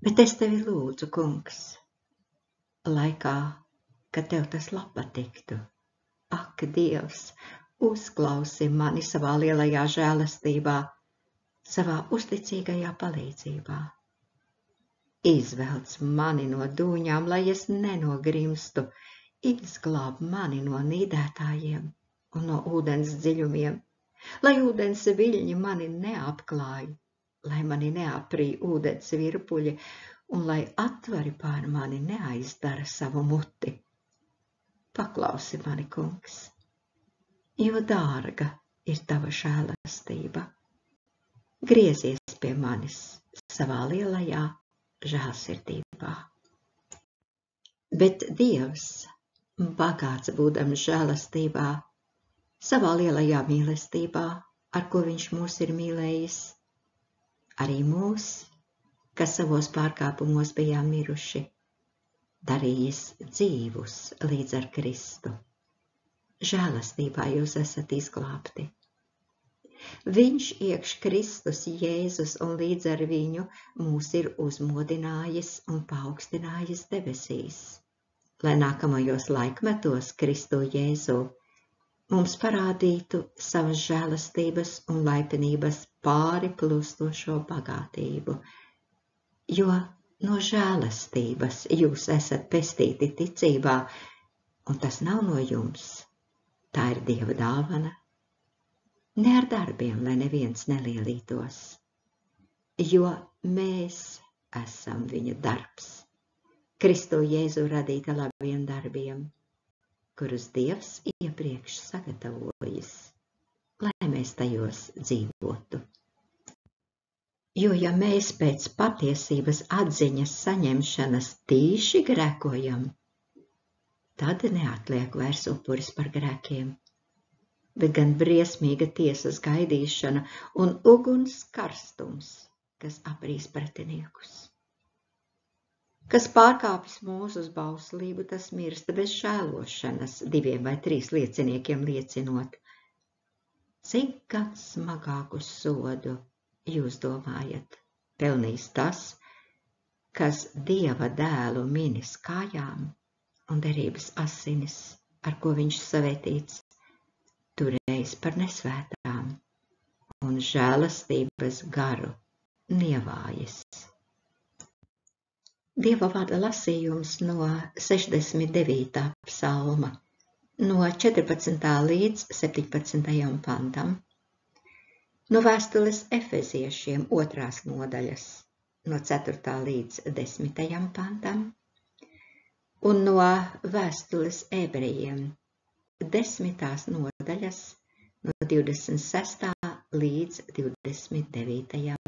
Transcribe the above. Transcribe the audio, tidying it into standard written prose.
Bet es tevi lūdzu, kungs, laikā, kad tev tas patiktu. Ak, Dievs, uzklausi mani savā lielajā žēlastībā, savā uzticīgajā palīdzībā. Izvelc mani no dūņām, lai es nenogrimstu, izglāb mani no nīdētājiem un no ūdens dziļumiem, lai ūdens viļņi mani neapklāj, lai mani neaprī ūdens virpuļi un lai atvari pār mani neaizdara savu muti. Paklausi mani, kungs, jo dārga ir tava žēlastība. Griezies pie manis savā lielajā žēlsirdībā. Bet Dievs, bagāts būdams žēlastībā, savā lielajā mīlestībā, ar ko viņš mūs ir mīlējis, arī mūs, kas savos pārkāpumos bijām miruši, darījis dzīvus līdz ar Kristu. Žēlastībā jūs esat izglābti. Viņš iekš Kristus Jēzus un līdz ar viņu mūs ir uzmodinājis un paaugstinājis debesīs, lai nākamajos laikmetos Kristu Jēzu mums parādītu savas žēlastības un laipnības pāri plūstošo bagātību, jo no žēlastības jūs esat pestīti ticībā, un tas nav no jums, tā ir Dieva dāvana. Ne ar darbiem, lai neviens nelielītos, jo mēs esam viņa darbs, Kristu Jēzu radīta labiem darbiem, kurus Dievs iepriekš sagatavojis, lai mēs tajos dzīvotu. Jo ja mēs pēc patiesības atziņas saņemšanas tīši grēkojam, tad neatliek vairs upuris par grēkiem, bet gan briesmīga tiesas gaidīšana un uguns karstums, kas aprīs pretiniekus. Kas pārkāpis mūsu uz bauslību, tas mirst bez žēlošanas, 2 vai 3 lieciniekiem liecinot. Cik gan smagāku sodu, jūs domājat, pelnīs tas, kas Dieva dēlu minis kājām un derības asinis, ar ko viņš savētīts, turējis par nesvētām un žēlastības garu nievājis. Dieva vārda lasījums no 69. psalma, no 14. līdz 17. pantam, no vēstules Efeziešiem 2. nodaļas, no 4. līdz 10. pantam, un no vēstules Ebrejiem 10. nodaļas, no 26. līdz 29.